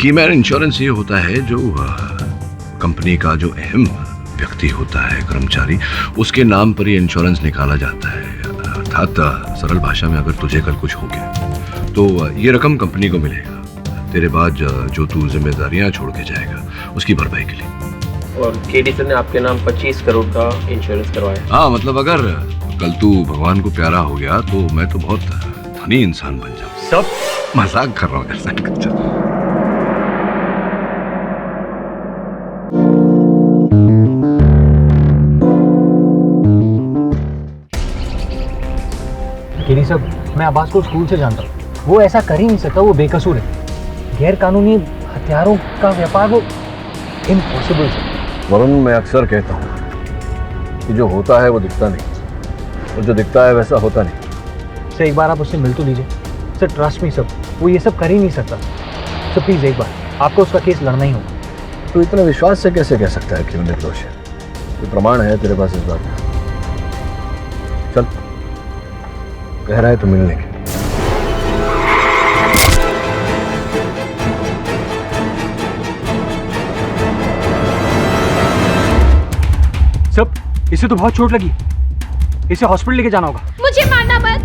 Keyman insurance ये होता है जो कंपनी का जो अहम व्यक्ति होता है, कर्मचारी, उसके नाम पर ये इंश्योरेंस निकाला जाता है। अर्थात सरल भाषा में अगर तुझे कल कुछ हो गया तो ये रकम कंपनी को मिलेगा तेरे बाद जो तू जिम्मेदारियां छोड़ के जाएगा उसकी भरपाई के लिए। और केडी सर ने आपके नाम 25 करोड़ का इंश्योरेंस करवाया। हाँ, मतलब अगर कल तू भगवान को प्यारा हो गया तो मैं तो बहुत धनी इंसान बन जाऊँ। सब मजाक कर रहा हूँ यार। केडी सर, मैं अब्बास को स्कूल से जानता हूँ। वो ऐसा कर ही नहीं सकता, वो बेकसूर है। गैर कानूनी हथियारों का व्यापार वो इम्पॉसिबल है। वरुण, मैं अक्सर कहता हूँ कि जो होता है वो दिखता नहीं और जो दिखता है वैसा होता नहीं। सर, एक बार आप उससे मिल तो लीजिए। सर, ट्रस्ट मी सर, वो ये सब कर ही नहीं सकता। सर प्लीज़, एक बार आपको उसका केस लड़ना ही होगा। तो इतने विश्वास से कैसे कह सकता है कि वो निर्दोष है? कोई प्रमाण है तेरे पास इस बात का? चल, कह रहा है तो मिल लेंगे। सब, इसे तो बहुत चोट लगी, इसे हॉस्पिटल लेके जाना होगा। मुझे मारना मत,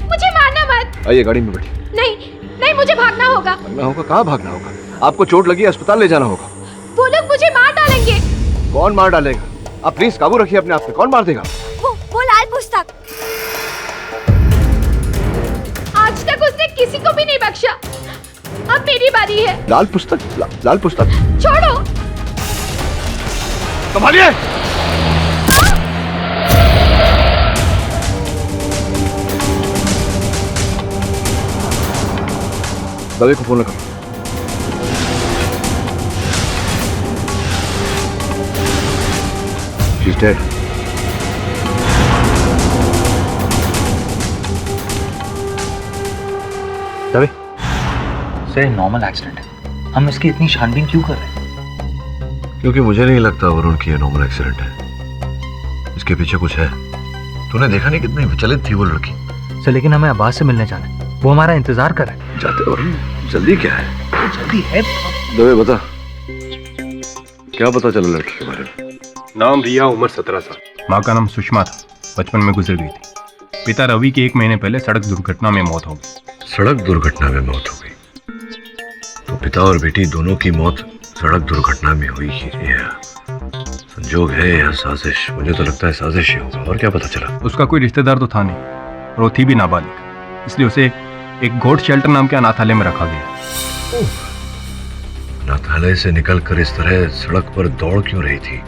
मुझे मारना मत। आइए, गाड़ी में बैठिए। नहीं नहीं, मुझे भागना होगा। भागना होगा? कहाँ भागना होगा? आपको चोट लगी, अस्पताल ले जाना होगा। वो लोग मुझे मार डालेंगे। कौन मार डालेगा? आप प्लीज काबू रखिए अपने आप पे। कौन मार देगा? वो लाल पुस्तक। आज तक उसने किसी को भी नहीं बख्शा। अब मेरी बारी है। लाल पुस्तक? लाल पुस्तक? छोड़ो। संभालिए। दवे को फोन लगा। She's dead. Dave, sir, normal accident है। हम इसकी इतनी छानबीन क्यों कर रहे हैं? क्योंकि मुझे नहीं लगता वरुण की ये नॉर्मल एक्सीडेंट है। इसके पीछे कुछ है। तूने देखा नहीं कितनी विचलित थी वो लड़की? सर, लेकिन हमें अब्बास से मिलने जाना है। वो हमारा इंतजार कर रहा है। जाते वरुण, जल्दी क्या है? जल्दी है। दवे बता, क्या पता चला लड़की के बारे में? नाम रिया, उम्र 17 साल। माँ का नाम सुषमा था, बचपन में गुजर गई थी। पिता रवि की 1 महीने पहले सड़क दुर्घटना में मौत हो गई। सड़क दुर्घटना में मौत हो गई? तो पिता और बेटी दोनों की मौत सड़क दुर्घटना में हुई ही है। संजोग है या साजिश? मुझे तो लगता है साजिश ही होगा। और क्या पता चला? उसका कोई रिश्तेदार तो था नहीं और वो थी भी नाबालिग, इसलिए उसे एक गोट शेल्टर नाम के अनाथालय में रखा गया। अनाथालय से निकलकर इस तरह सड़क पर दौड़ क्यों रही थी?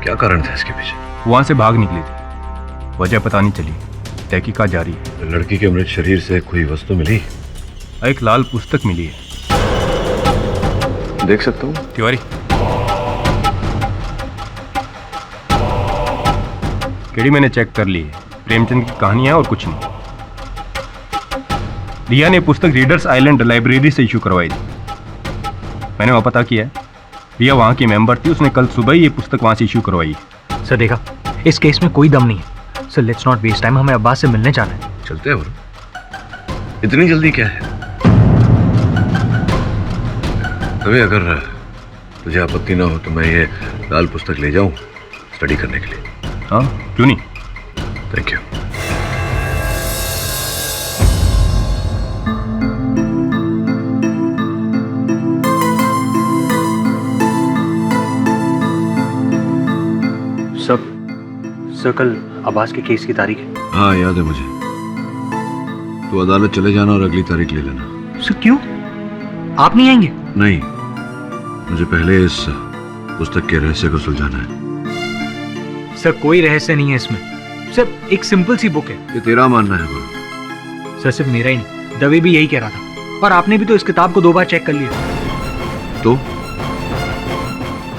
क्या कारण था इसके पीछे? वहां से भाग निकली थी, वजह पता नहीं चली। तहकीकात जारी है। लड़की के मृत शरीर से कोई वस्तु मिली? एक लाल पुस्तक मिली है। देख सकता हूँ? तिवारी, केडी मैंने चेक कर ली है। प्रेमचंद की कहानी है और कुछ नहीं। रिया ने पुस्तक रीडर्स आइलैंड लाइब्रेरी से इशू करवाई थी। मैंने वहाँ पता किया है, रिया वहाँ की मेंबर थी। उसने कल सुबह ही ये पुस्तक वहाँ से इशू करवाई है। सर, देखा, इस केस में कोई दम नहीं है। Sir, let's not waste time, हमें अब्बास से मिलने जाना है। चलते हैं वरुण, इतनी जल्दी क्या है? तभी अगर तुझे आपत्ति ना हो तो मैं ये लाल पुस्तक ले जाऊं स्टडी करने के लिए। हाँ, क्यों नहीं। Thank you. सर, कल अब्बास के केस की तारीख है। हाँ, याद है मुझे। तो अदालत चले जाना और अगली तारीख ले लेना। सर, क्यों? आप नहीं आएंगे? नहीं, मुझे पहले इस पुस्तक के रहस्य को सुलझाना है। सर, कोई रहस्य नहीं है इसमें। सर, एक सिंपल सी बुक है। ये तेरा मानना है वरुण? सर, सिर्फ मेरा ही नहीं, दवे भी यही कह रहा था। और आपने भी तो इस किताब को 2 बार चेक कर लिया। तो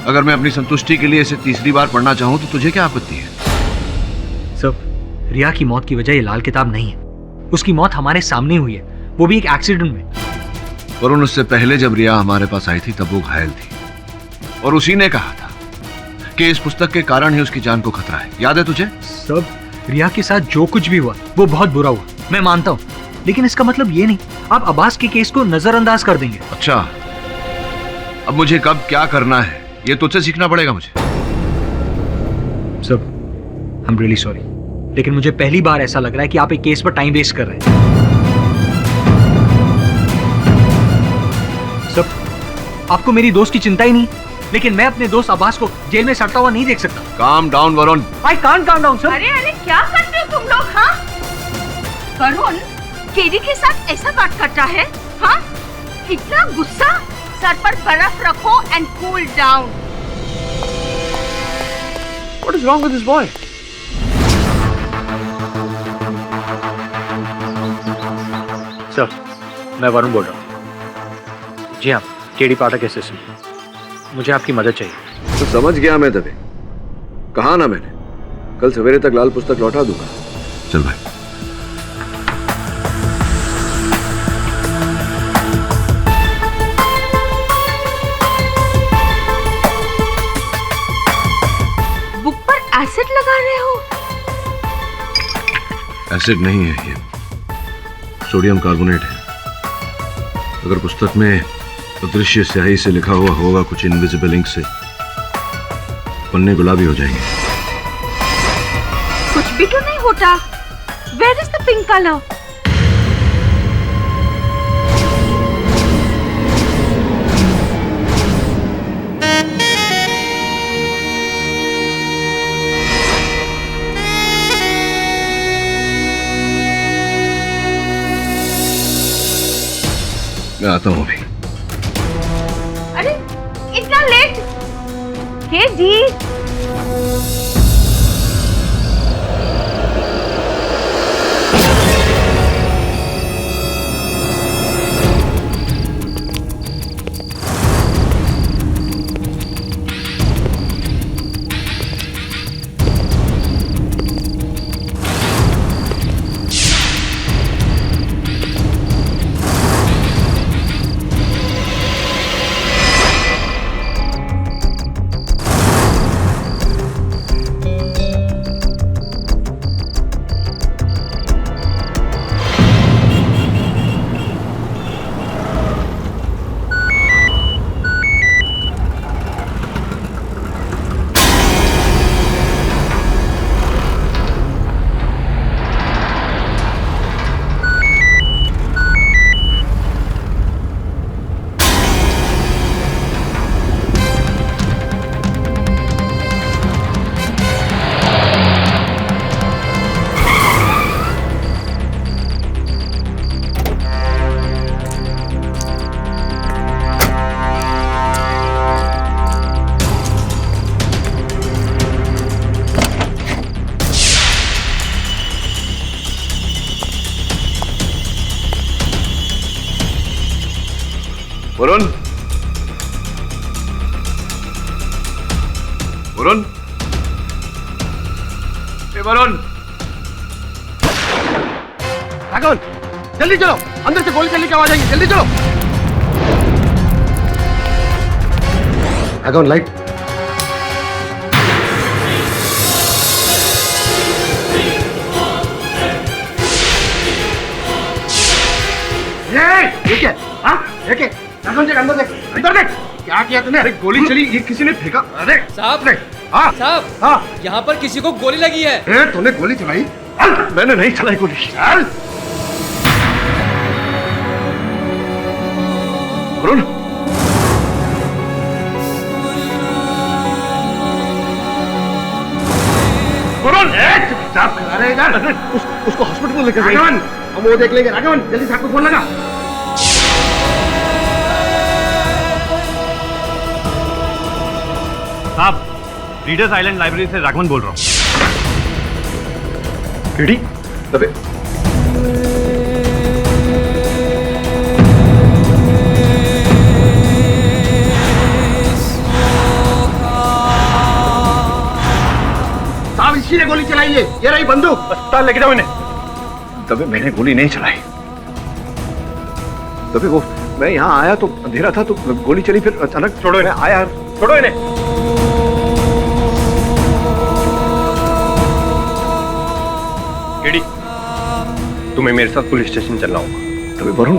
अगर मैं अपनी संतुष्टि के लिए इसे तीसरी बार पढ़ना चाहूं तो तुझे क्या आपत्ति है? सर, रिया की मौत की वजह ये लाल किताब नहीं है। उसकी मौत हमारे सामने हुई है, वो भी एक एक्सीडेंट में। वरुण, उससे पहले जब रिया हमारे पास आई थी तब वो घायल थी और उसी ने कहा था कि इस पुस्तक के कारण ही उसकी जान को खतरा है। याद है तुझे? सब, रिया के साथ जो कुछ भी हुआ वो बहुत बुरा हुआ, मैं मानता हूँ। लेकिन इसका मतलब ये नहीं आप अब्बास के केस को नजरअंदाज कर देंगे। अच्छा, अब मुझे कब क्या करना है ये तुझसे सीखना पड़ेगा मुझे। Sir, I am really sorry, लेकिन मुझे पहली बार ऐसा लग रहा है कि आप एक केस पर टाइम वेस्ट कर रहे हैं। सर, आपको मेरी दोस्त की चिंता ही नहीं, लेकिन मैं अपने दोस्त अब्बास को जेल में सड़ता हुआ नहीं देख सकता। Calm down Varun. I can't calm down sir. अरे अरे क्या करते हो तुम लोग? हाँ, वरुण केडी के साथ ऐसा बात करता है? हाँ, इतना गुस्सा? सर पर बर्फ रखो and cool down. What is wrong with this boy? Sir, मैं वरुण बोल रहा हूँ। जी हाँ, केडी पाठक असिस्टेंट। मुझे आपकी मदद चाहिए। तो समझ गया मैं तभी, कहा ना मैंने, कल सवेरे तक लाल पुस्तक लौटा दूंगा। चल भाई। बुक पर एसिड लगा रहे हो? एसिड नहीं है, ये सोडियम कार्बोनेट है। अगर पुस्तक में अदृश्य स्याही से लिखा हुआ होगा कुछ इनविजिबल इंक से, पन्ने गुलाबी हो जाएंगे। कुछ भी तो नहीं होता। Where is the pink color? मैं आता हूँ अभी। अरे इतना लेट? केडी, वरुण, वरुण, ए वरुण, राघवन, जल्दी चलो, अंदर से गोली चलने की आवाज आई है, जल्दी चलो। राघवन, लाइट। ये क्या? हाँ, ये क्या? राघवन देख, अंदर देख, अंदर देख। क्या किया तूने? अरे गोली चली, ये किसी ने फेंका। अरे साहब, हाँ साहब, हाँ, यहाँ पर किसी को गोली लगी है। तूने गोली चलाई? मैंने नहीं चलाई गोली। चल। वरुण, वरुण, चुपचाप खड़ा रहे इधर। उसको हॉस्पिटल लेकर जाइए। राघवन, हम वो देख लेंगे। राघवन, जल्दी साहब को फोन लगा। साहब, रीडर्स आइलैंड लाइब्रेरी से राघवन बोल रहा हूँ। केडी, अबे साहब, इसी ने गोली चलाई है। ये रही बंदूक। अस्पताल लेके जाओ इन्हें। तभी मैंने गोली नहीं चलाई। तभी वो मैं यहाँ आया तो अंधेरा था तो गोली चली, फिर अचानक छोड़ो इन्हें। आया। छोड़ो इन्हें। केडी, तुम्हें मेरे साथ पुलिस स्टेशन चलना होगा। तभी Varun,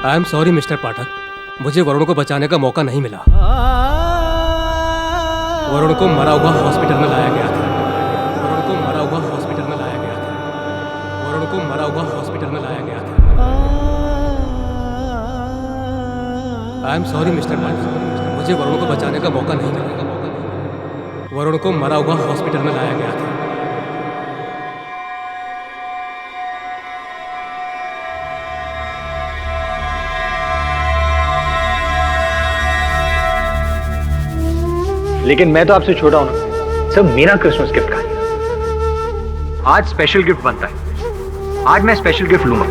I am sorry mister Pathak, मुझे वरुण को बचाने का मौका नहीं मिला। वरुण को मरा हुआ हॉस्पिटल में लाया गया था। वरुण को मरा हुआ हॉस्पिटल में लाया गया था। वरुण को मरा हुआ हॉस्पिटल में लाया गया था। आई एम सॉरी मिस्टर पाठक, मुझे वरुण को बचाने का मौका नहीं मिला। वरुण को मरा हुआ हॉस्पिटल में लाया गया था। लेकिन मैं तो आपसे छोटा हूं ना, सब मेरा क्रिसमस गिफ्ट का। आज स्पेशल गिफ्ट बनता है, आज मैं स्पेशल गिफ्ट लूंगा।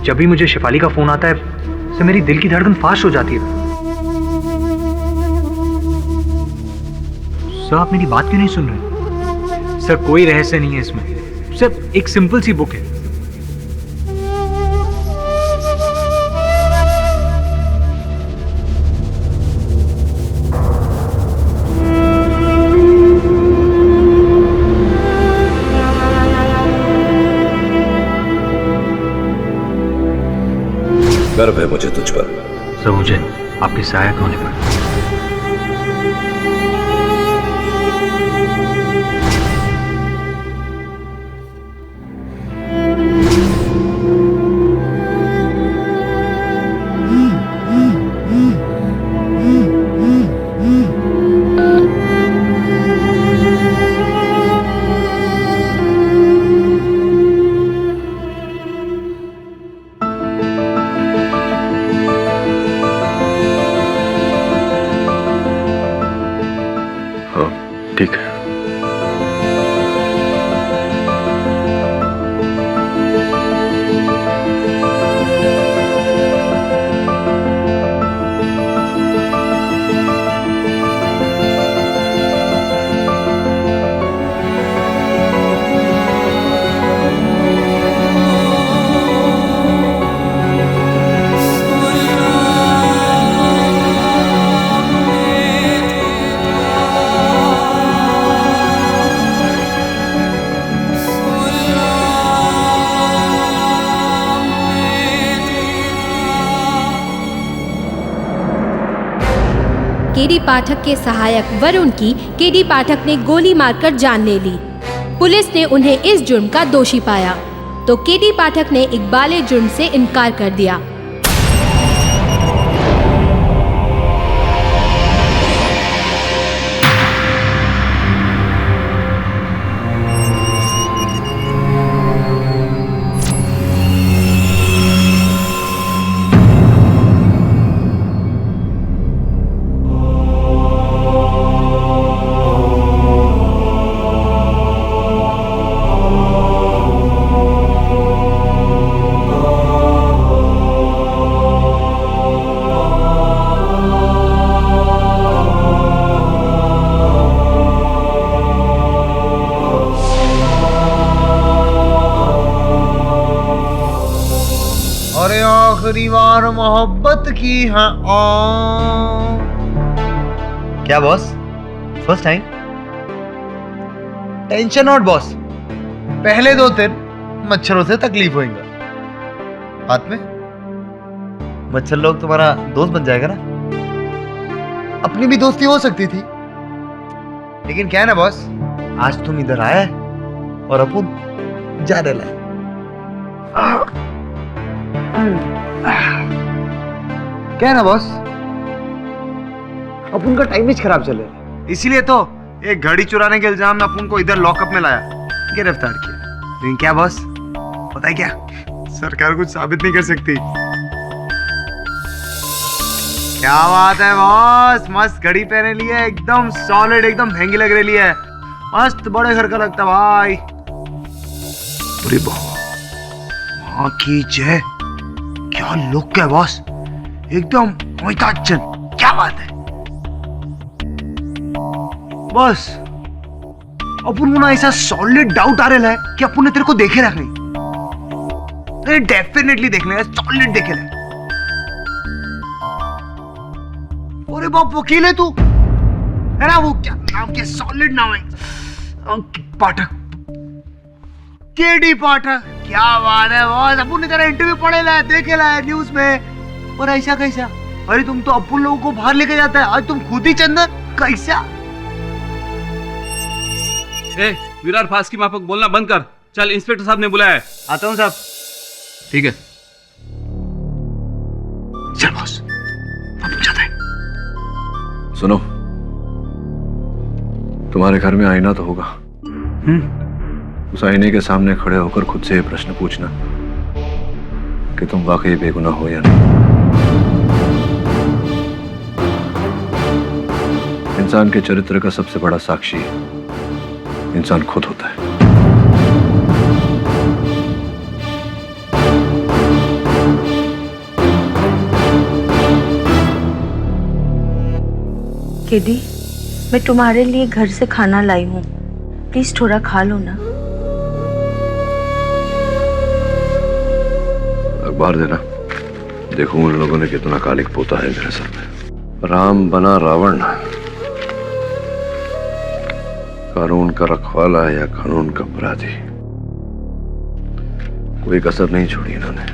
जब भी मुझे शिफाली का फोन आता है तो मेरी दिल की धड़कन फास्ट हो जाती है। सर आप मेरी बात क्यों नहीं सुन रहे? सर कोई रहस्य नहीं है इसमें, सिर्फ एक सिंपल सी बुक है। गर्व है मुझे तुझ पर। सर मुझे आपके सहायक होने पर। ठीक है। केडी पाठक के सहायक वरुण की केडी पाठक ने गोली मारकर जान ले ली। पुलिस ने उन्हें इस जुर्म का दोषी पाया तो केडी पाठक ने इकबाले जुर्म से इनकार कर दिया। आखिरी बार मोहब्बत की है। क्या boss, first time? Tension not boss, पहले 2 दिन मच्छरों से तकलीफ होगा, हाथ में मच्छर लोग तुम्हारा दोस्त बन जाएगा ना। अपनी भी दोस्ती हो सकती थी, लेकिन क्या है ना बॉस, आज तुम इधर आए और अपन जा रहे लाए। क्या है ना बॉस, अपन का टाइम खराब चल रहा है, इसीलिए तो एक घड़ी चुराने के इल्जाम में अपन को इधर लॉकअप में लाया, गिरफ्तार किया। लेकिन क्या बॉस, पता है क्या, सरकार कुछ साबित नहीं कर सकती। क्या बात है बॉस, मस्त घड़ी पहने लिए, एकदम सॉलिड, एकदम महंगी लग रही है, मस्त बड़े घर का लगता भाई। अरे मां की जय, क्या लुक है बॉस, एकदम अमिताभ बच्चन, क्या बात है बॉस। अपन को ना ऐसा सॉलिड डाउट आ रहा है कि अपन ने तेरे को देखे रख नहीं, डेफिनेटली देख लेगा, सॉलिड देखे ले। अरे बाप, वकील है तू, है ना? वो क्या नाम, क्या सॉलिड नाम है, पाठक, केडी पाठक। क्या बात है बॉस, अपन ने तेरा इंटरव्यू पढ़े ला, देखे ला न्यूज में। और ऐसा कैसा? अरे तुम तो अपन लोगों को बाहर लेके जाता है, आज तुम खुद ही चंदन कैसा? ए विरार फास की माफक बोलना बंद कर। चल इंस्पेक्टर साहब ने बुलाया है। आता हूँ साहब। ठीक है। चल बॉस, अब जाते हैं। सुनो, तुम्हारे घर में आईना तो होगा। उस आईने के सामने खड़े होकर खुद से ये प्रश्न पूछना कि तुम वाकई बेगुनाह हो या नहीं। इंसान के चरित्र का सबसे बड़ा साक्षी इंसान खुद होता है। केडी, मैं तुम्हारे लिए घर से खाना लाई हूँ, प्लीज थोड़ा खा लो ना। अखबार देना, देखूं उन लोगों ने कितना कालिक पोता है मेरे सर में। राम बना रावण, कानून का रखवाला या कानून का अपराधी, कोई कसर नहीं छोड़ी इन्होंने।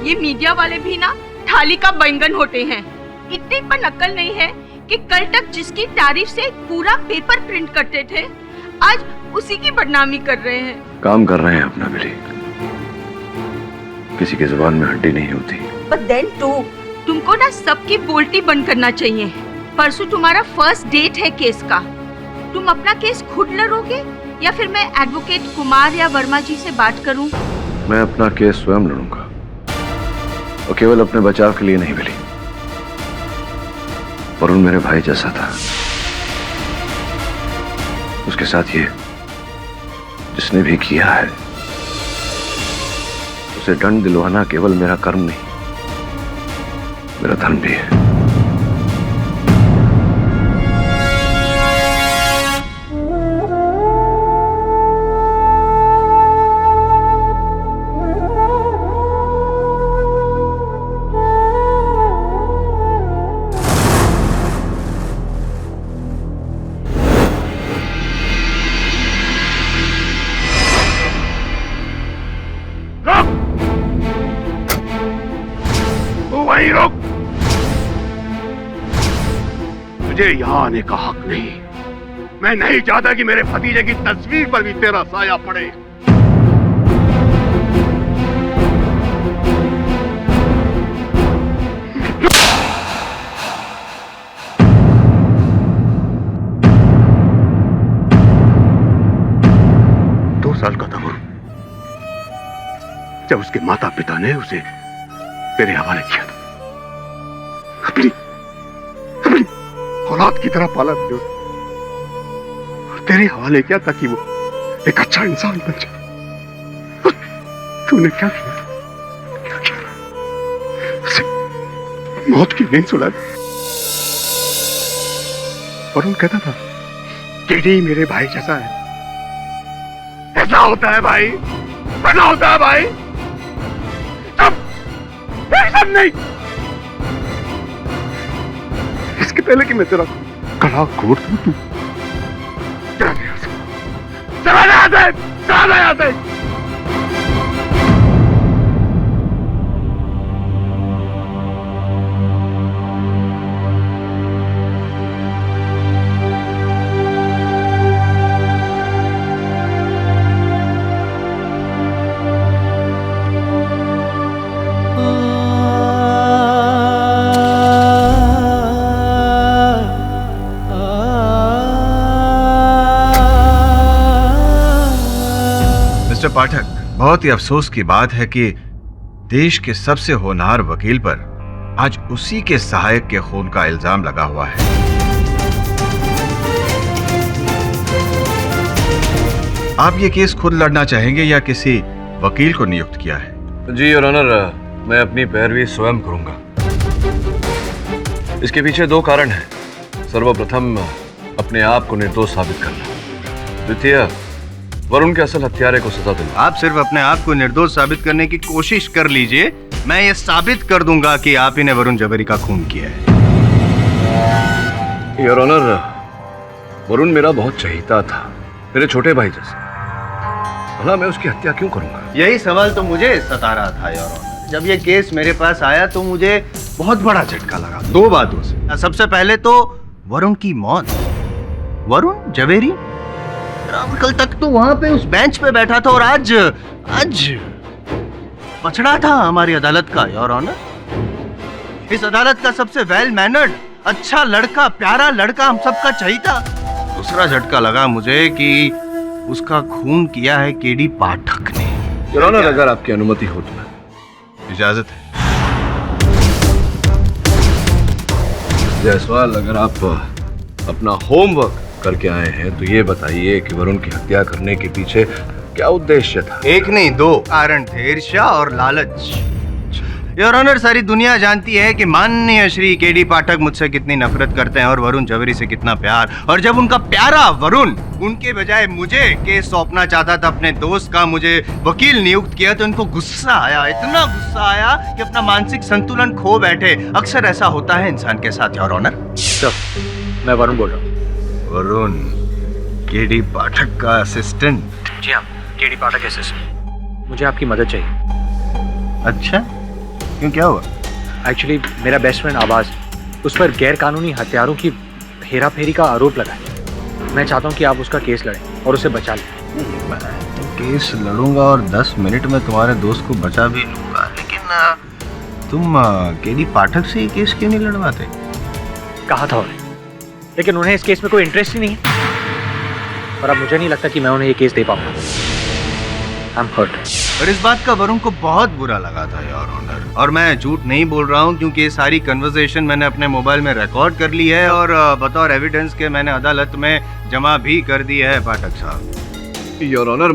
ये मीडिया वाले भी ना थाली का बैंगन होते हैं। इतनी पर अक्ल नहीं है कि कल तक जिसकी तारीफ से पूरा पेपर प्रिंट करते थे, आज उसी की बदनामी कर रहे हैं। काम कर रहे हैं अपना बिली, किसी की जुबान में हड्डी नहीं होती। But then too, तुमको ना सबकी बोलती बंद करना चाहिए। परसों तुम्हारा फर्स्ट डेट है केस का। तुम अपना केस खुद लड़ोगे या फिर मैं एडवोकेट कुमार या वर्मा जी से बात करूं? मैं अपना केस स्वयं लड़ूंगा, और केवल अपने बचाव के लिए नहीं बिली। वरुण मेरे भाई जैसा था, उसके साथ ये जिसने भी किया है, उसे दंड दिलवाना केवल मेरा कर्म नहीं, मेरा धर्म भी है। वहीं रुक, तुझे यहां आने का हक नहीं। मैं नहीं चाहता कि मेरे भतीजे की तस्वीर पर भी तेरा साया पड़े। दो साल का था वो जब उसके माता पिता ने उसे तेरे हवाले किया था। अपनी औलाद की तरह पाला तुझे, और तेरे हवाले किया ताकि वो एक अच्छा इंसान बन जाए। तूने क्या किया? क्या किया? उसे मौत की नींद सुला दी। वरुण कहता था केडी मेरे भाई जैसा है। ऐसा होता है भाई, ऐसा होता है भाई। सब नहीं, इसके पहले कि मैं तेरा गला घोट दूं, तू चला यहाँ से। मिस्टर पाठक, बहुत ही अफसोस की बात है कि देश के सबसे होनहार वकील पर आज उसी के सहायक के खून का इल्जाम लगा हुआ है। आप ये केस खुद लड़ना चाहेंगे या किसी वकील को नियुक्त किया है? जी योर ऑनर, मैं अपनी पैरवी स्वयं करूंगा। इसके पीछे दो कारण हैं। सर्वप्रथम, अपने आप को निर्दोष साबित करना। द्वितीय, वरुण के असल हत्यारे को सजा देना। आप सिर्फ अपने आप को निर्दोष साबित करने की कोशिश कर लीजिए, मैं ये साबित कर दूंगा कि आप ही ने वरुण जवेरी का खून किया है। योर ऑनर, वरुण मेरा बहुत चहीता था, मेरे छोटे भाई जैसा। भला मैं उसकी हत्या क्यों करूंगा? यही सवाल तो मुझे सता रहा था योर ऑनर। जब ये केस मेरे पास आया तो मुझे बहुत बड़ा झटका लगा दो बातों से। सबसे पहले तो वरुण की मौत। वरुण जवेरी कल तक तो वहां पे उस बेंच पे बैठा था और आज पछड़ा था हमारी अदालत का योर ऑनर। इस अदालत का सबसे वेल मैनर्ड, अच्छा लड़का, प्यारा लड़का, हम सबका चहीता। दूसरा झटका लगा मुझे कि उसका खून किया है केडी पाठक ने। योर ऑनर, अगर आपकी अनुमति हो तो इजाजत है। जायसवाल, अगर आप अपना होमवर्क करके आए हैं तो ये बताइए कि वरुण की हत्या करने के पीछे क्या उद्देश्य था? एक नहीं, दो कारण थे, ईर्ष्या और लालच। योर ऑनर, सारी दुनिया जानती है कि माननीय श्री केडी पाठक मुझसे कितनी नफरत करते हैं और वरुण जवेरी से कितना प्यार। और जब उनका प्यारा वरुण उनके बजाय मुझे केस सौंपना चाहता था, अपने दोस्त का मुझे वकील नियुक्त किया, तो इनको गुस्सा आया, इतना गुस्सा आया कि अपना मानसिक संतुलन खो बैठे। अक्सर ऐसा होता है इंसान के साथ योर ऑनर। सर, मैं वरुण बोल रहा हूँ। वरुण केडी पाठक का असिस्टेंट? जी हाँ, केडी पाठक असिस्टेंट। मुझे आपकी मदद चाहिए। अच्छा, क्यों, क्या हुआ? एक्चुअली मेरा बेस्ट फ्रेंड आवाज, उस पर गैर कानूनी हथियारों की हेरा फेरी का आरोप लगा है। मैं चाहता हूँ कि आप उसका केस लड़ें और उसे बचा लें। मैं तो केस लड़ूंगा और 10 मिनट में तुम्हारे दोस्त को बचा भी लूंगा, लेकिन तुम केडी पाठक से ये केस क्यों नहीं लड़वाते? कहा था उन्हें, लेकिन उन्हें इस केस में कोई इंटरेस्ट ही नहीं है। और अब मुझे नहीं लगता कि मैं उन्हें ये केस दे पाऊंगा। I am hurt. और इस बात का वरुण को बहुत बुरा लगा था योर ऑनर। और मैं झूठ नहीं बोल रहा हूँ, क्योंकि ये सारी कन्वर्सेशन मैंने अपने मोबाइल में रिकॉर्ड कर ली है और बतौर एविडेंस के मैंने अदालत में जमा भी कर दी है पाठक साहब। योर ऑनर,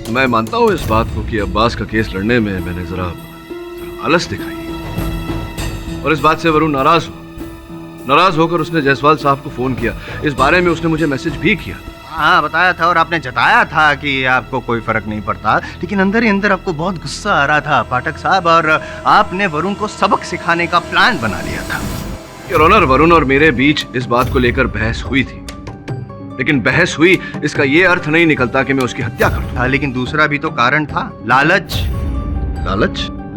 मैं मानता हूँ इस बात को कि अब्बास का केस लड़ने में मैंने जरा आलस दिखाई और इस बात से वरुण नाराज होकर उसने जायसवाल साहब को फोन किया। इस बारे में उसने मुझे मैसेज भी किया। हाँ, बताया था और आपने जताया था कि आपको कोई फर्क नहीं पड़ता, लेकिन अंदर ही अंदर आपको बहुत गुस्सा आ रहा था पाठक साहब, और आपने वरुण को सबक सिखाने का प्लान बना लिया था। योर ऑनर, वरुण और मेरे बीच इस बात को लेकर बहस हुई थी, लेकिन बहस हुई इसका ये अर्थ नहीं निकलता कि मैं उसकी हत्या कर दूं। लेकिन दूसरा भी तो कारण था, लालच।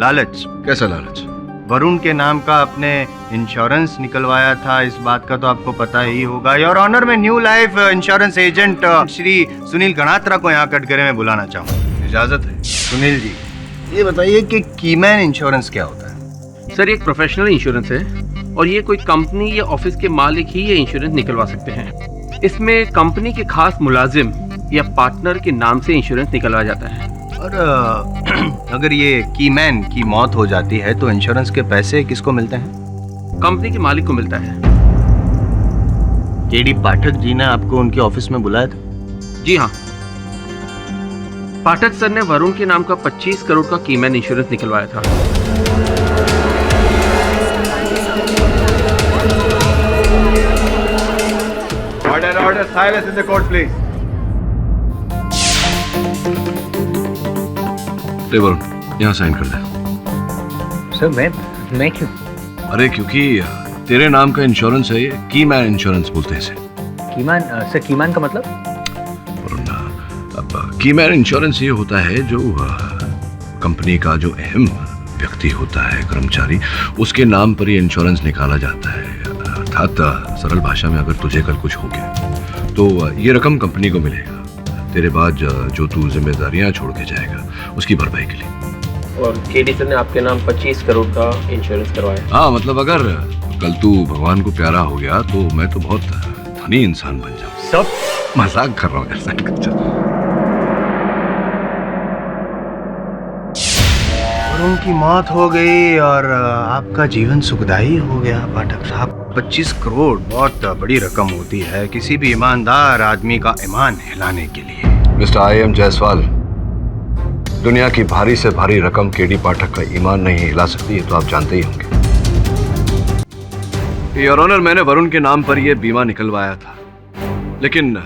लालच? कैसा लालच? वरुण के नाम का आपने इंश्योरेंस निकलवाया था, इस बात का तो आपको पता ही होगा। योर ऑनर, मैं new life insurance agent Shri Sunil Ganatra को यहाँ कटघरे में बुलाना चाहूँ। इजाजत है। सुनील जी, ये बताइए कि कीमैन इंश्योरेंस क्या होता है? सर, ये एक प्रोफेशनल इंश्योरेंस है और ये कोई कंपनी या ऑफिस के मालिक ही ये इंश्योरेंस निकलवा सकते हैं। इसमें कंपनी के खास मुलाजिम या पार्टनर के नाम से इंश्योरेंस निकलवाया जाता है। और अगर ये कीमैन की मौत हो जाती है तो इंश्योरेंस के पैसे किसको मिलते हैं? कंपनी के मालिक को मिलता है। केडी पाठक जी ने आपको उनके ऑफिस में बुलाया था? जी हाँ, पाठक सर ने वरुण के नाम का 25 करोड़ का कीमैन इंश्योरेंस निकलवाया था। Order, silence in the court please. Varun, यहाँ साइन कर दे। सर, मैं क्यों? अरे क्योंकि तेरे नाम का इंश्योरेंस है ये, कीमैन इंश्योरेंस बोलते हैं इसे। कीमैन? सर, कीमैन का मतलब? अब कीमैन इंश्योरेंस ये होता है जो कंपनी का जो अहम व्यक्ति होता है, कर्मचारी, उसके नाम पर ये इंश्योरेंस निकाला जाता है। अर्थात सरल भाषा में अगर तुझे कल कुछ हो गया तो ये रकम कंपनी को मिलेगा तेरे बाद जो तू जिम्मेदारियां छोड़ के जाएगा उसकी भरपाई के लिए। और केडी सर ने आपके नाम 25 करोड़ का इंश्योरेंस करवाया। हाँ, मतलब अगर कल तू भगवान को प्यारा हो गया तो मैं तो बहुत धनी इंसान बन जाऊँ। सब मजाक कर रहा हूँ यार। उनकी मौत हो गई और आपका जीवन सुखदायी हो गया पाठक साहब। 25 करोड़ बहुत बड़ी रकम होती है किसी भी ईमानदार आदमी का ईमान हिलाने के लिए। Mister I.M. जायसवाल, दुनिया की भारी से भारी रकम केडी पाठक का ईमान नहीं हिला सकती, है तो आप जानते ही होंगे। योर ऑनर, मैंने वरुण के नाम पर यह बीमा निकलवाया था, लेकिन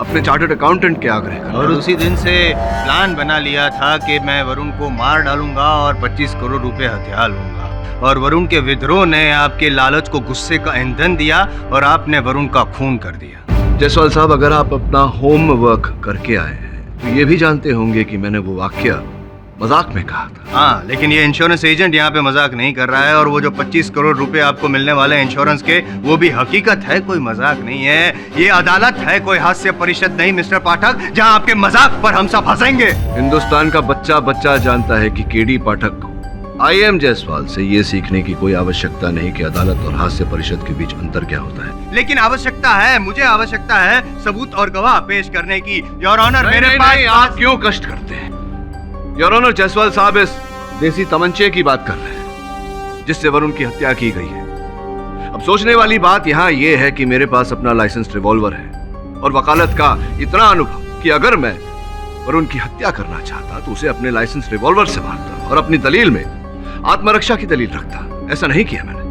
अपने चार्टर्ड अकाउंटेंट के आग्रह और उसी दिन से प्लान बना लिया था कि मैं वरुण को मार डालूंगा और 25 करोड़ रुपए हथिया लूंगा। और वरुण के विद्रोह ने आपके लालच को गुस्से का ईंधन दिया और आपने वरुण का खून कर दिया। जायसवाल साहब, अगर आप अपना होमवर्क करके आए हैं तो ये भी जानते होंगे कि मैंने वो वाक्य मजाक में कहा था। हाँ, लेकिन ये इंश्योरेंस एजेंट यहाँ पे मजाक नहीं कर रहा है, और वो जो 25 करोड़ रुपए आपको मिलने वाले हैं इंश्योरेंस के, वो भी हकीकत है, कोई मजाक नहीं है। ये अदालत है, कोई हास्य परिषद नहीं मिस्टर पाठक, जहाँ आपके मजाक पर हम सब हंसेंगे। हिंदुस्तान का बच्चा बच्चा जानता है कि केडी पाठक को IM जायसवाल से ये सीखने की कोई आवश्यकता नहीं कि अदालत और हास्य परिषद के बीच अंतर क्या होता है। लेकिन आवश्यकता है, मुझे आवश्यकता है सबूत और गवाह पेश करने की। योर ऑनर, मेरे पास आप क्यों कष्ट करते हैं? योर ऑनर, जायसवाल साहब इस देसी तमंचे की बात कर रहे हैं जिससे वरुण की हत्या की गई है। अब सोचने वाली बात यहाँ ये है कि मेरे पास अपना लाइसेंस रिवॉल्वर है और वकालत का इतना अनुभव कि अगर मैं वरुण की हत्या करना चाहता तो उसे अपने लाइसेंस रिवॉल्वर से मारता और अपनी दलील में आत्मरक्षा की दलील रखता। ऐसा नहीं किया मैंने।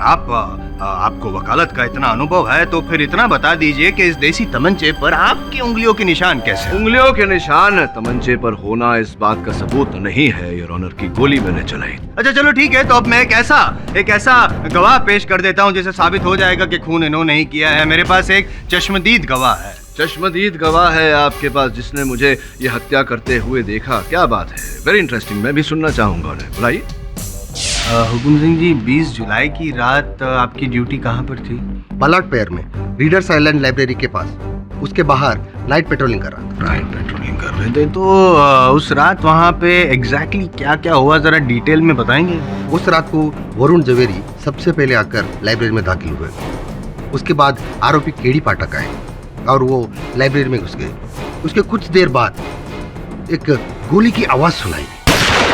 आपको वकालत का इतना अनुभव है तो फिर इतना बता दीजिए कि इस देसी तमंचे पर आपकी उंगलियों के निशान कैसे? उंगलियों के निशान तमंचे पर होना इस बात का सबूत नहीं है योर ऑनर की गोली मैंने चलाई। अच्छा चलो ठीक है, तो अब मैं एक ऐसा गवाह पेश कर देता हूं जिससे साबित हो जाएगा कि खून इन्होंने नहीं किया है। मेरे पास एक चश्मदीद गवाह है। चश्मदीद गवाह है आपके पास जिसने मुझे ये हत्या करते हुए देखा? क्या बात है, वेरी इंटरेस्टिंग, मैं भी सुनना चाहूंगा उन्हें। बुलाइए। हुकुम सिंह जी, 20 जुलाई की रात आपकी ड्यूटी कहाँ पर थी? बलाट पेयर में, रीडर्स आइलैंड लाइब्रेरी के पास। उसके बाहर नाइट पेट्रोलिंग कर रहा था। नाइट पेट्रोलिंग कर रहे थे, तो उस रात वहाँ पे एग्जैक्टली क्या क्या हुआ, जरा डिटेल में बताएंगे? उस रात को वरुण जवेरी सबसे पहले आकर लाइब्रेरी में दाखिल हुए। उसके बाद आरोपी केडी पाठक आए और वो लाइब्रेरी में घुस गए। उसके कुछ देर बाद एक गोली की आवाज सुनाई।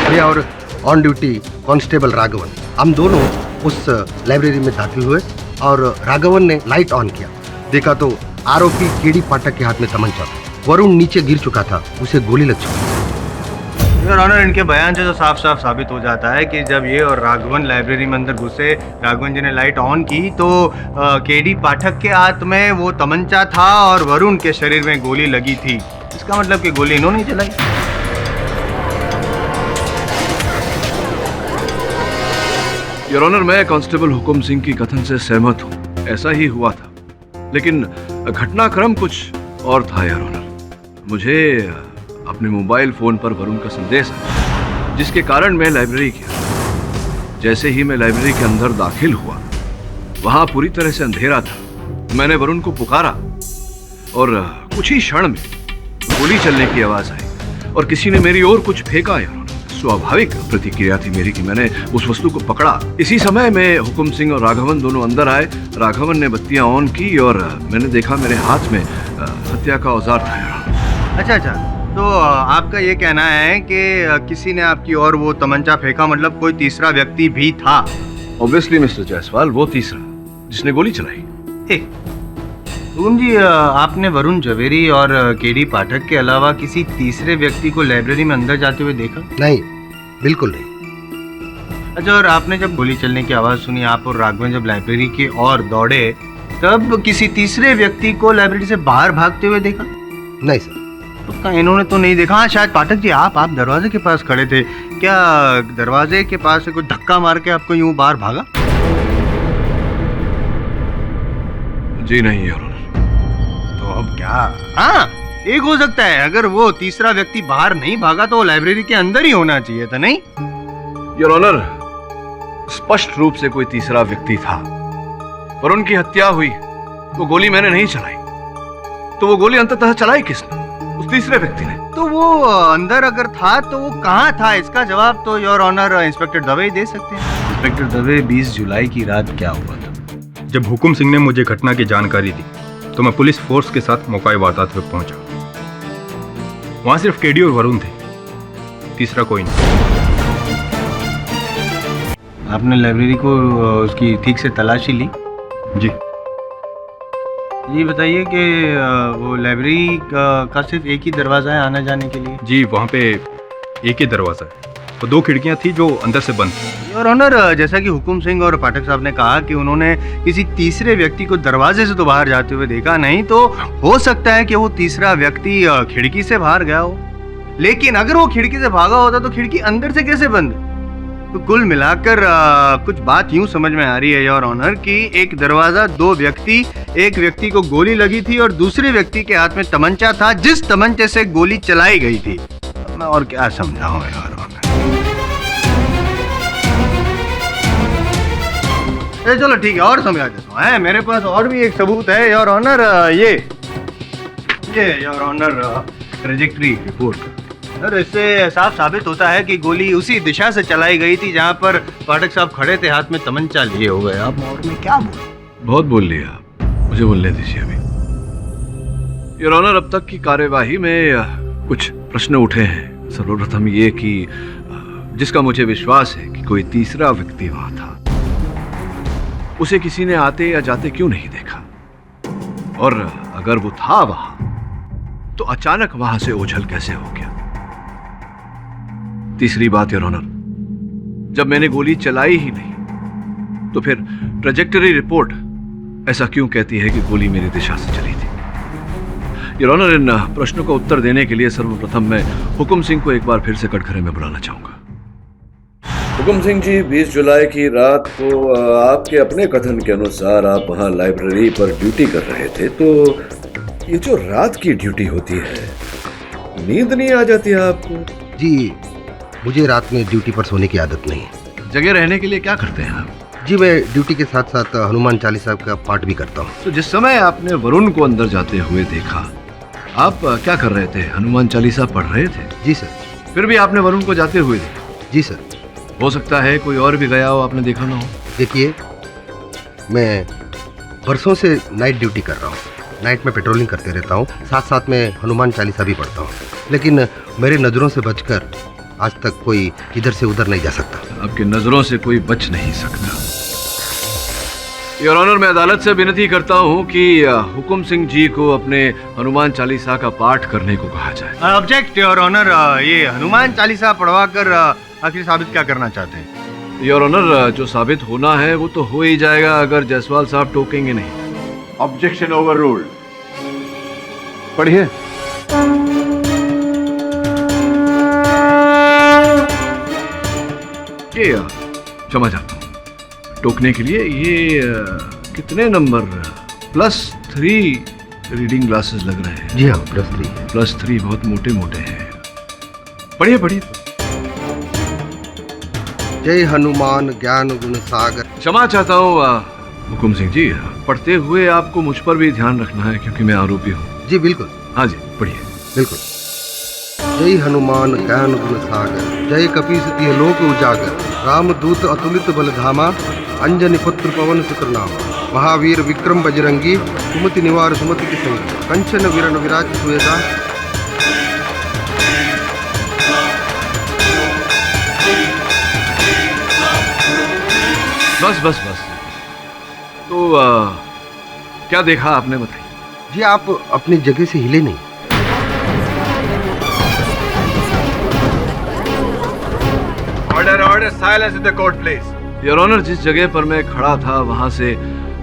मैं और ऑन ड्यूटी कांस्टेबल राघवन, हम दोनों उस लाइब्रेरी में दाखिल हुए और राघवन ने लाइट ऑन किया। देखा तो आरोपी केडी पाठक के हाथ में तमंचा था। वरुण नीचे गिर चुका था, उसे गोली लग चुकी थी। योर ऑनर, इनके बयान से तो साफ साफ साबित हो जाता है कि जब ये और राघवन लाइब्रेरी में अंदर घुसे, राघवन जी ने लाइट ऑन की तो केडी पाठक के हाथ में वो तमंचा था और वरुण के शरीर में गोली लगी थी। इसका मतलब कि गोली इन्होंने चलाई। योर ऑनर, मैं कांस्टेबल हुकुम सिंह की कथन से सहमत हूँ, ऐसा ही हुआ था। लेकिन घटनाक्रम कुछ और था योर ऑनर। मुझे अपने मोबाइल फोन पर वरुण का संदेश आया जिसके कारण मैं लाइब्रेरी गया। जैसे ही मैं लाइब्रेरी के अंदर दाखिल हुआ, वहां पूरी तरह से अंधेरा था। मैंने वरुण को पुकारा और कुछ ही क्षण में गोली चलने की आवाज आई और किसी ने मेरी ओर कुछ फेंका। योर ऑनर, स्वाभाविक प्रतिक्रिया थी मेरी कि मैंने उस वस्तु को पकड़ा। इसी समय में हुकुम सिंह और राघवन दोनों अंदर आए। राघवन ने बत्तियां ऑन की और मैंने देखा मेरे हाथ में हत्या का औजार था। अच्छा, तो आपका ये कहना है कि किसी ने आपकी ओर वो तमंचा फेंका, मतलब कोई तीसरा व्यक्ति भी था? ऑब्वियसली मिस्टर जायसवाल, वो तीसरा जिसने गोली चलाई। हुकुम जी, आपने वरुण जवेरी और केडी पाठक के अलावा किसी तीसरे व्यक्ति को लाइब्रेरी में अंदर जाते हुए देखा? नहीं, बिल्कुल नहीं। अच्छा, और आपने जब गोली चलने की आवाज सुनी, आप और राघवन जब लाइब्रेरी की ओर दौड़े, तब किसी तीसरे व्यक्ति को लाइब्रेरी से बाहर भागते हुए देखा? नहीं सर। पक्का इन्होंने तो नहीं देखा। हाँ, शायद पाठक जी आप दरवाजे के पास खड़े थे, क्या दरवाजे के पास से कोई धक्का मार के आपको यूं बाहर भागा? जी नहीं योर ऑनर। तो अब क्या? हाँ, एक हो सकता है, अगर वो तीसरा व्यक्ति बाहर नहीं भागा तो वो लाइब्रेरी के अंदर ही होना चाहिए था, नहीं? योर ऑनर, स्पष्ट रूप से कोई तीसरा व्यक्ति था। वरुण की हत्या हुई, वो गोली मैंने नहीं चलाई, तो वो गोली अंततः चलाई किसने? उस तीसरे व्यक्ति ने। तो वो अंदर अगर था तो वो कहाँ था? इसका जवाब तो योर ऑनर इंस्पेक्टर दवे ही दे सकते हैं। इंस्पेक्टर दवे, 20 जुलाई की रात क्या हुआ था? जब हुकुम सिंह ने मुझे घटना की जानकारी दी तो मैं पुलिस फोर्स के साथ मौका वारदात पे पहुंचा। वहां सिर्फ केडी और वरुण थे, तीसरा कोई नहीं। आपने लाइब्रेरी को उसकी ठीक से तलाशी ली? जी। ये बताइए कि वो लाइब्रेरी का सिर्फ एक ही दरवाजा है आने जाने के लिए? जी, वहाँ पे एक ही दरवाजा है और 2 खिड़कियाँ थी जो अंदर से बंद थी। और ऑनर, जैसा कि हुकुम सिंह और पाठक साहब ने कहा कि उन्होंने किसी तीसरे व्यक्ति को दरवाजे से तो बाहर जाते हुए देखा नहीं, तो हो सकता है कि वो तीसरा व्यक्ति खिड़की से बाहर गया हो। लेकिन अगर वो खिड़की से भागा होता तो खिड़की अंदर से कैसे बंद? तो कुल मिलाकर कुछ बात यूं समझ में आ रही है योर ऑनर कि एक दरवाजा, दो व्यक्ति, एक व्यक्ति को गोली लगी थी और दूसरे व्यक्ति के हाथ में तमंचा था जिस तमंचे से गोली चलाई गई थी। मैं और क्या समझाऊं योर ऑनर। चलो ठीक है, और समझा देता हूं। मेरे पास और भी एक सबूत है योर ऑनर। ये your honour trajectory report. Sir, इससे साफ साबित होता है कि गोली उसी दिशा से चलाई गई थी जहां पर पाठक साहब खड़े थे, हाथ में तमंचा लिए हुए। आप और में क्या बोले? बहुत बोल लिया, मुझे बोलने दीजिए अभी। योर ऑनर, अब तक की कार्यवाही में कुछ प्रश्न उठे हैं। सर्वप्रथम ये कि जिसका मुझे विश्वास है कि कोई तीसरा व्यक्ति वहां था, उसे किसी ने आते या जाते क्यों नहीं देखा, और अगर वो था वहां तो अचानक वहां से ओझल कैसे हो गया। तीसरी बात योर ऑनर, जब मैंने गोली चलाई ही नहीं तो फिर ट्रेजेक्टरी रिपोर्ट ऐसा क्यों कहती है कि गोली मेरी दिशा से चली थी। योर ऑनर, इन प्रश्नों का उत्तर देने के लिए सर्वप्रथम मैं हुकुम सिंह को एक बार फिर से कटघरे में बुलाना चाहूंगा। हुकुम सिंह जी, 20 जुलाई की रात को आपके अपने कथन के अनुसार आप वहां लाइब्रेरी पर ड्यूटी कर रहे थे, तो ये जो रात की ड्यूटी होती है, नींद नहीं आ जाती है आपको? जी, मुझे रात में ड्यूटी पर सोने की आदत नहीं है। जगह रहने के लिए क्या करते हैं आप? जी, मैं ड्यूटी के साथ साथ हनुमान चालीसा का पाठ भी करता हूँ। तो जिस समय आपने वरुण को अंदर जाते हुए देखा, आप क्या कर रहे थे? हनुमान चालीसा पढ़ रहे थे? जी सर। फिर भी आपने वरुण को जाते हुए देखा? जी सर। हो सकता है कोई और भी गया हो, आपने देखा ना हो। देखिए, मैं बरसों से नाइट ड्यूटी कर रहा हूँ। नाइट में पेट्रोलिंग करते रहता हूँ, साथ साथ में हनुमान चालीसा भी पढ़ता हूँ, लेकिन मेरे नज़रों से बचकर आज तक कोई इधर से उधर नहीं जा सकता। आपकी नजरों से कोई बच नहीं सकता। योर ऑनर, मैं अदालत से विनती करता हूं कि हुकुम सिंह जी को अपने हनुमान चालीसा का पाठ करने को कहा जाए। ऑब्जेक्ट योर ऑनर, ये हनुमान चालीसा पढ़वा कर आखिर साबित क्या करना चाहते हैं? योर ऑनर, जो साबित होना है वो तो हो ही जाएगा अगर जायसवाल साहब टोकेंगे नहीं। Objection overruled. पढ़िए। क्षमा चाहता हूँ, टोकने के लिए ये कितने नंबर? +3 रीडिंग ग्लासेस लग रहे हैं। जी हाँ, +3। +3 बहुत मोटे मोटे हैं। पढ़िए पढ़िए। जय हनुमान ज्ञान गुण सागर। क्षमा चाहता हूँ हुकुम सिंह जी, पढ़ते हुए आपको मुझ पर भी ध्यान रखना है क्योंकि मैं आरोपी हूँ। जी बिल्कुल। हाँ जी, पढ़िए। बिल्कुल। जय हनुमान ज्ञान गुण सागर, जय कपीस तिह लोक उजागर, रामदूत अतुलित बलधामा, अंजनी पुत्र पवन सुकृनामा, महावीर विक्रम बजरंगी, कुमति निवार सुमति के संगी, कंचन वीरण विराज सुवेदा। बस बस बस। तो क्या देखा आपने, बताइए। जी, आप अपनी जगह से हिले नहीं। Order order, silence in the court please. Your honour, जिस जगह पर मैं खड़ा था वहां से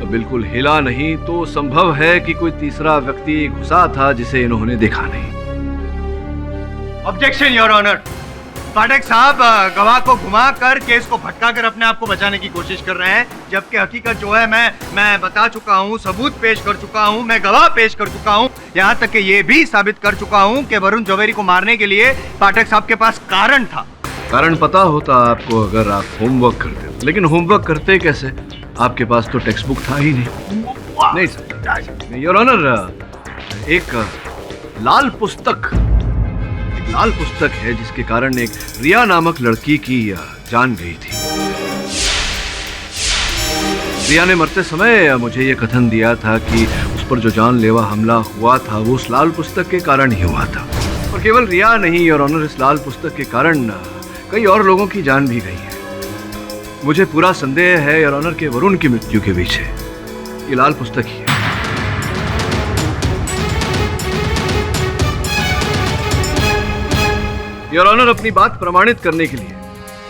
बिल्कुल हिला नहीं, तो संभव है कि कोई तीसरा व्यक्ति घुसा था जिसे इन्होंने देखा नहीं। Objection your honour. पाठक साहब गवाह को घुमाकर केस को भटकाकर अपने आप को बचाने की कोशिश कर रहे हैं, जबकि हकीकत जो है मैं बता चुका हूं, सबूत पेश कर चुका हूं, मैं गवाह पेश कर चुका हूं, यहां तक कि ये भी साबित कर चुका हूं कि वरुण जवेरी को मारने के लिए पाठक साहब के पास कारण था। कारण पता होता आपको अगर आप होमवर्क करते, लेकिन होमवर्क करते कैसे? आपके पास तो टेक्स्ट बुक था ही नहीं सर। योर ऑनर, एक लाल पुस्तक है जिसके कारण एक रिया नामक लड़की की जान गई थी। रिया ने मरते समय मुझे ये कथन दिया था कि उस पर जो जानलेवा हमला हुआ था वो उस लाल पुस्तक के कारण ही हुआ था। और केवल रिया नहीं योर ऑनर, इस लाल पुस्तक के कारण कई और लोगों की जान भी गई है। मुझे पूरा संदेह है योर ऑनर के वरुण की मृत्यु के पीछे ये लाल पुस्तक ही है। योर ऑनर, अपनी बात प्रमाणित करने के लिए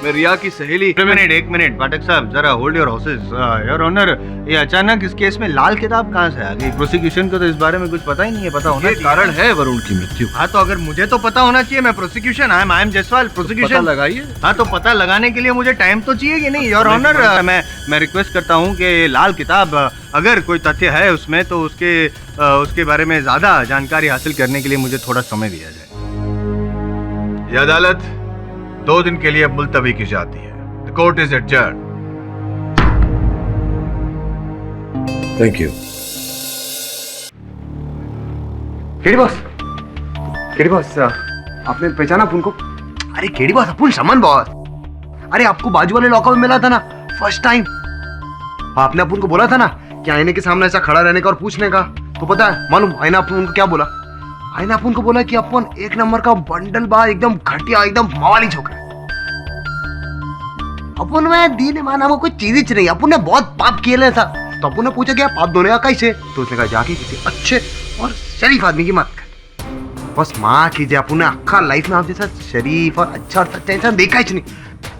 मैं रिया की सहेली। एक मिनट पाठक साहब, जरा hold your horses. Your honour, ये अचानक इस केस में लाल किताब कहाँ से आ गई? प्रोसिक्यूशन को तो इस बारे में कुछ पता ही नहीं है। पता होना चाहिए। कारण है वरुण की मृत्यु। हाँ तो अगर मुझे तो पता होना चाहिए, मैं prosecution I am Jaiswal, prosecution लगाइए। हाँ तो पता लगाने के लिए मुझे टाइम तो चाहिए कि नहीं? योर ऑनर, मैं रिक्वेस्ट करता हूँ कि लाल किताब अगर कोई तथ्य है उसमें तो उसके बारे में ज्यादा जानकारी हासिल करने के लिए मुझे थोड़ा समय दिया जाए। यह अदालत 2 दिन के लिए मुलतवी की जाती है। The court is adjourn. Thank you. KD boss, आपने पहचाना अपुन को? अरे केडी बॉस, अपुन समन बॉस। अरे आपको बाजू वाले लॉकअप में मिला था ना फर्स्ट टाइम। आपने अपुन को बोला था ना कि आईने के सामने ऐसा खड़ा रहने का और पूछने का। तो पता है मालूम आईना अपुन को क्या बोला? आईना अपुन को बोला कि अपन 1 नंबर का बंडल बार, एकदम घटिया, एकदम मवाली छोकरा। अपन में दीन ईमान नामक कोई चीज ही नहीं। अपन ने बहुत पाप किए था। तो अपन ने पूछा कि पाप धोने का कैसे? तो उसने कहा जाके किसी अच्छे और शरीफ आदमी की मत कर। बस माँ कीजिए, अपन ने अक्खा लाइफ में आप जैसा शरीफ और अच्छा और सच्चा इंसान देखा ही नहीं।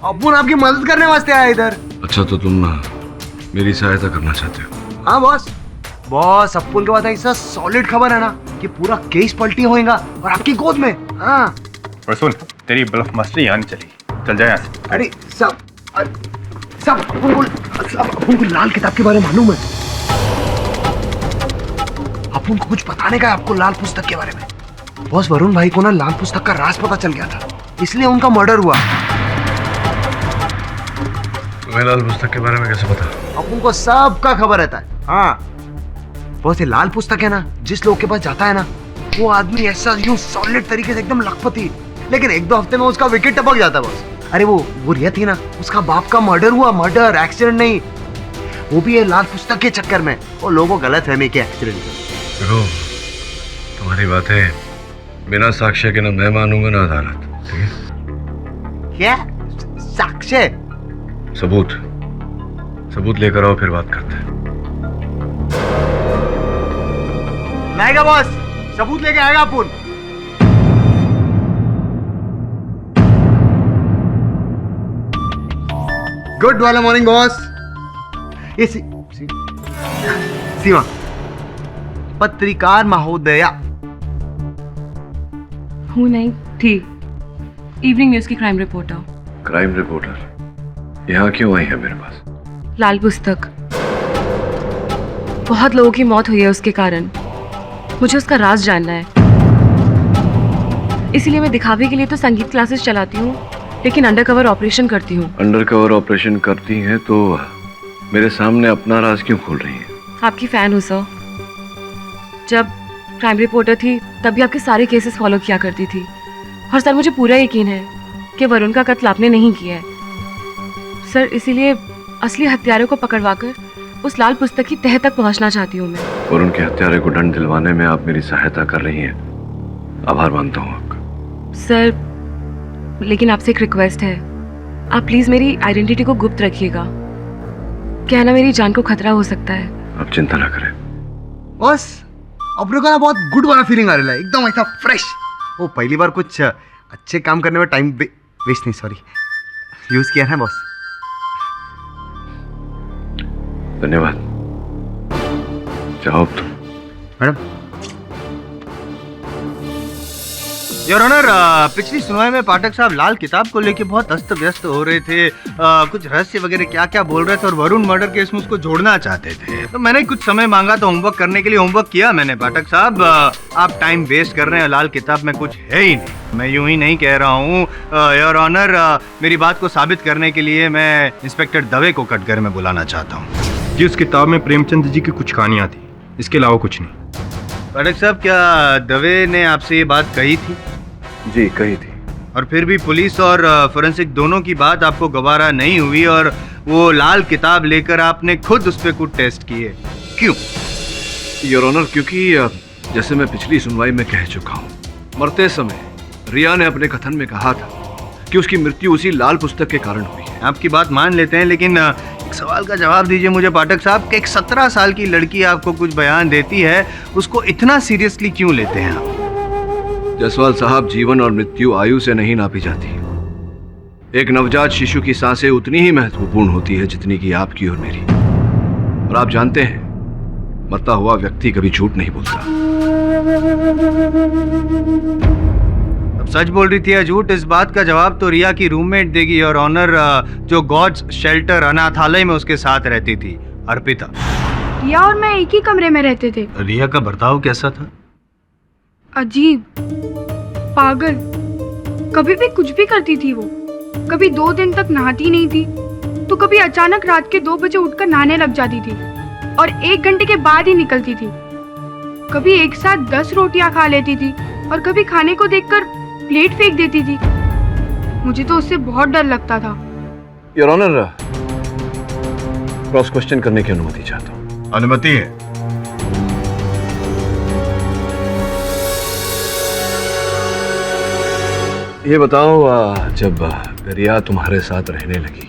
अपन आपकी मदद करने वास्ते आया इधर। अच्छा तो तुम मेरी सहायता करना चाहते हो? हाँ बॉस, अपन के बाद ऐसा सॉलिड खबर है ना कि पूरा केस पलटी होएगा और आपकी गोद में। हाँ और सुन, तेरी ब्लफ मस्ती यहाँ नहीं चली। चल जाए यहाँ से। अरे सब अपन को लाल किताब के बारे में मालूम है। अपन को कुछ बताने का है आपको लाल पुस्तक के बारे में। बॉस वरुण भाई को ना लाल पुस्तक का राज पता चल गया था, इसलिए उनका मर्डर हुआ। तुम्हें लाल पुस्तक के बारे में कैसे पता? अपन को सबका खबर रहता है। हाँ बॉस, ये लाल पुस्तक है ना, जिस लोग के पास जाता है ना वो आदमी ऐसा यूं सॉलिड तरीके से एकदम लखपति, लेकिन 1-2 हफ्ते में उसका विकेट टपक जाता है बॉस। अरे वो रिया थी ना, उसका बाप का मर्डर हुआ। मर्डर, एक्सीडेंट नहीं, वो भी है लाल पुस्तक के चक्कर में। वो लोगों गलत फहमी के एक्सीडेंट। देखो तुम्हारी बातें बिना साक्ष्य के ना मैं मानूंगा ना अदालत। ठीक है? क्या साक्ष्य? सबूत लेकर आओ, फिर बात करते हैं। लाएगा बॉस, सबूत लेके आएगा अपन। गुड वाला मॉर्निंग बॉस। ये सीमा पत्रकार महोदया। हूँ नहीं थी, इवनिंग न्यूज की क्राइम रिपोर्टर। क्राइम रिपोर्टर यहाँ क्यों आई है मेरे पास? लाल पुस्तक, बहुत लोगों की मौत हुई है उसके कारण। मुझे उसका राज जानना है, इसीलिए मैं दिखावे के लिए तो संगीत क्लासेस चलाती हूँ, लेकिन अंडरकवर ऑपरेशन करती हूँ। अंडरकवर ऑपरेशन करती हैं तो मेरे सामने अपना राज क्यों खोल रही हैं? आपकी फैन हूँ सर। जब क्राइम रिपोर्टर थी तब भी आपके सारे केसेस फॉलो किया करती थी, और सर मुझे पूरा यकीन है कि वरुण का कत्ल आपने नहीं किया है सर। इसीलिए असली हत्यारे को पकड़वाकर उस लाल पुस्तक की तह तक पहुंचना चाहती हूँ मैं। और उनके हत्यारे को दंड दिलवाने में आप मेरी सहायता कर रही हैं, आभार मानता हूँ आपका। सर लेकिन आपसे एक रिक्वेस्ट है, आप प्लीज मेरी आइडेंटिटी को गुप्त रखिएगा। क्या है ना, मेरी जान को खतरा हो सकता है। आप चिंता ना करें बस। अपने को ना बहुत गुड वाला फीलिंग आ रहा है, एकदम ऐसा फ्रेश। वो पहली बार कुछ अच्छे काम करने में टाइम वेस्ट नहीं, सॉरी, यूज किया है बॉस। धन्यवाद। जाओ तुम। मैडम। योर ऑनर, पिछली सुनवाई में पाठक साहब लाल किताब को लेके बहुत अस्त व्यस्त हो रहे थे। कुछ रहस्य वगैरह क्या क्या बोल रहे थे और वरुण मर्डर केस में उसको जोड़ना चाहते थे। तो मैंने कुछ समय मांगा तो होमवर्क करने के लिए होमवर्क किया मैंने। पाठक साहब आप टाइम वेस्ट कर रहे हैं, लाल किताब में कुछ है ही नहीं। मैं यूं ही नहीं कह रहा हूँ योर ऑनर, मेरी बात को साबित करने के लिए मैं इंस्पेक्टर दवे को कटघरे में बुलाना चाहता हूँ। जी, उस किताब में प्रेमचंद जी की कुछ कहानियाँ थी, इसके अलावा कुछ नहीं। पाठक साहब, क्या दवे ने आपसे ये बात कही थी? जी कही थी। और फिर भी पुलिस और फोरेंसिक दोनों की बात आपको गवारा नहीं हुई और वो लाल किताब लेकर आपने खुद उस पर कुछ टेस्ट किए, क्यों? योर ऑनर, क्योंकि जैसे मैं पिछली सुनवाई में कह चुका हूँ, मरते समय रिया ने अपने कथन में कहा था कि उसकी मृत्यु उसी लाल पुस्तक के कारण हुई है। आपकी बात मान लेते हैं, लेकिन एक सवाल का जवाब दीजिए मुझे पाठक साहब कि एक 17 साल की लड़की आपको कुछ बयान देती है, उसको इतना सीरियसली क्यों लेते हैं आप? जसवाल साहब, जीवन और मृत्यु आयु से नहीं नापी जाती। एक नवजात शिशु की सांसें उतनी ही महत्वपूर्ण होती है जितनी कि आपकी और मेरी। और आप जानते हैं, मरता हुआ व्यक्ति कभी झूठ नहीं बोलता। अब सच बोल रही थी या झूठ, इस बात का जवाब तो रिया की रूममेट देगी और ऑनर, जो गॉड्स शेल्टर अनाथालय में उसके साथ रहती थी, अर्पिता। रिया और मैं एक ही कमरे में रहते थे। रिया का बर्ताव कैसा था? अजीब, पागल, कभी भी कुछ भी करती थी वो। कभी 2 दिन तक नहाती नहीं थी, तो कभी अचानक रात के 2 बजे उठकर नहाने लग जाती थी और 1 घंटे के बाद ही निकलती थी। कभी एक साथ 10 रोटियां खा लेती थी और कभी खाने को देखकर प्लेट फेंक देती थी। मुझे तो उससे बहुत डर लगता था। योर ऑनर, क्रॉस क्वेश्चन करने की अनुमति चाहता हूँ। अनुमति है। ये बताओ, जब रिया तुम्हारे साथ रहने लगी,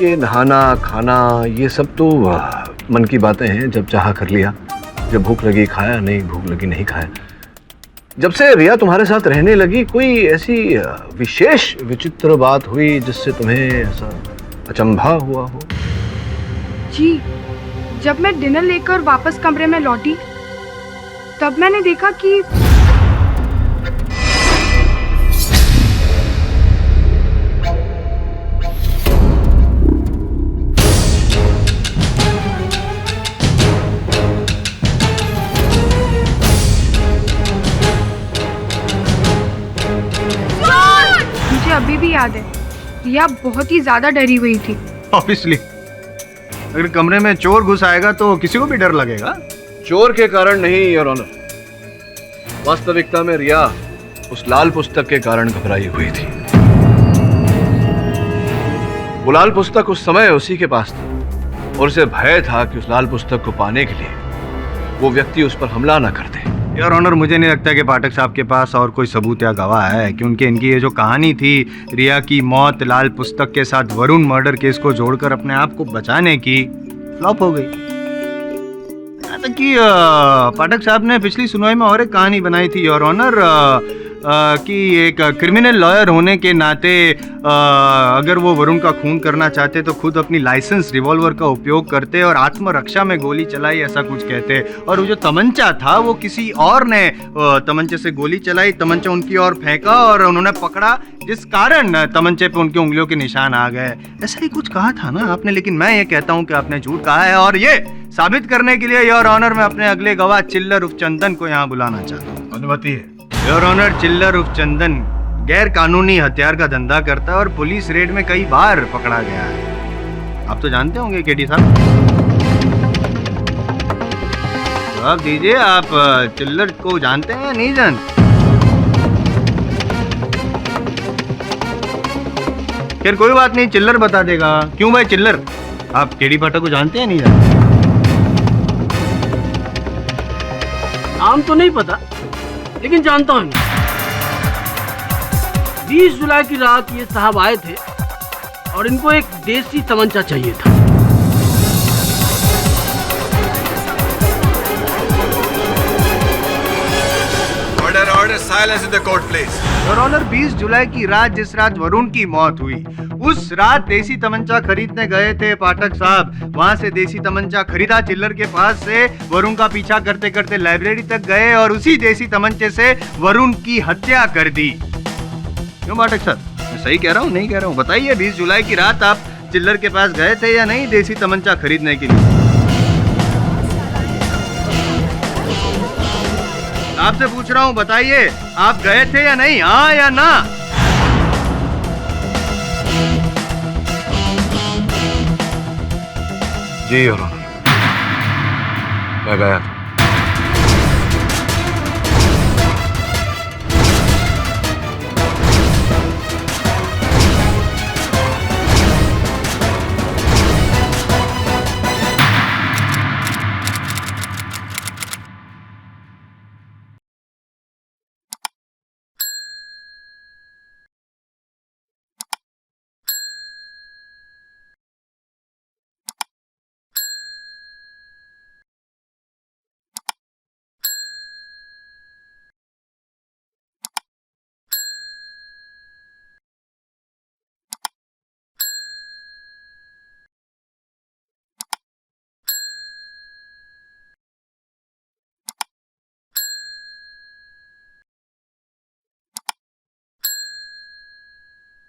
ये नहाना खाना ये सब तो मन की बातें हैं, जब चाहा कर लिया, जब भूख लगी खाया, नहीं भूख लगी नहीं खाया। जब से रिया तुम्हारे साथ रहने लगी, कोई ऐसी विशेष विचित्र बात हुई जिससे तुम्हें ऐसा अचंभा हुआ हो? जी, जब मैं डिनर लेकर वापस कमरे में लौटी, तब मैंने देखा कि अभी भी याद है, रिया बहुत ही ज्यादा डरी हुई थी। ऑब्वियसली, अगर कमरे में चोर घुस आएगा तो किसी को भी डर लगेगा। चोर के कारण नहीं योर ऑनर, वास्तविकता में रिया उस लाल पुस्तक के कारण घबराई हुई थी। वो लाल पुस्तक उस समय उसी के पास था और उसे भय था कि उस लाल पुस्तक को पाने के लिए वो व्यक्ति उस पर हमला ना कर दे। यार ऑनर, मुझे नहीं लगता कि पाठक साहब के पास और कोई सबूत या गवाह है, क्योंकि इनकी ये जो कहानी थी रिया की मौत लाल पुस्तक के साथ वरुण मर्डर केस को जोड़कर अपने आप को बचाने की, फ्लॉप हो गई। यहाँ तक कि पाठक साहब ने पिछली सुनवाई में और एक कहानी बनाई थी योर ऑनर, कि एक क्रिमिनल लॉयर होने के नाते अगर वो वरुण का खून करना चाहते तो खुद अपनी लाइसेंस रिवॉल्वर का उपयोग करते और आत्मरक्षा में गोली चलाई, ऐसा कुछ कहते। और वो जो तमंचा था वो किसी और ने तमंचे से गोली चलाई, तमंचा उनकी ओर फेंका और उन्होंने पकड़ा, जिस कारण तमंचे पे उनकी उंगलियों के निशान आ गए। ऐसा ही कुछ कहा था ना आपने, लेकिन मैं ये कहता हूँ कि आपने झूठ कहा है। और ये साबित करने के लिए योर ऑनर मैं अपने अगले गवाह चिल्लर उर्फ चंदन को यहाँ बुलाना चाहता हूँ। अनुमति है। योर ऑनर, चिल्लर उर्फ चंदन गैर कानूनी हथियार का धंधा करता है और पुलिस रेड में कई बार पकड़ा गया है। आप तो जानते होंगे केडी साहब। जवाब दीजिए, आप चिल्लर को जानते हैं या नहीं जानते? फिर कोई बात नहीं, चिल्लर बता देगा। क्यों भाई चिल्लर, आप केडी पाठक को जानते हैं नहीं जानते? नाम तो नहीं पता, लेकिन जानता हूँ। 20 जुलाई की रात ये साहब आए थे और इनको एक देसी तमंचा चाहिए था। Order order, silence in the court please. Your honour, 20 जुलाई की रात, जिस रात वरुण की मौत हुई, उस रात देसी तमंचा खरीदने गए थे पाठक साहब। वहां से देसी तमंचा खरीदा चिल्लर के पास से, वरुण का पीछा करते करते लाइब्रेरी तक गए और उसी देसी तमंचे से वरुण की हत्या कर दी। क्यों पाठक साहब, मैं सही कह रहा हूँ नहीं कह रहा हूँ? बताइए, 20 जुलाई की रात आप चिल्लर के पास गए थे या नहीं देसी तमंचा खरीदने के लिए? आपसे पूछ रहा हूँ, बताइए, आप गए थे या नहीं, हाँ या ना? जी योर ऑनर, मैं गया था।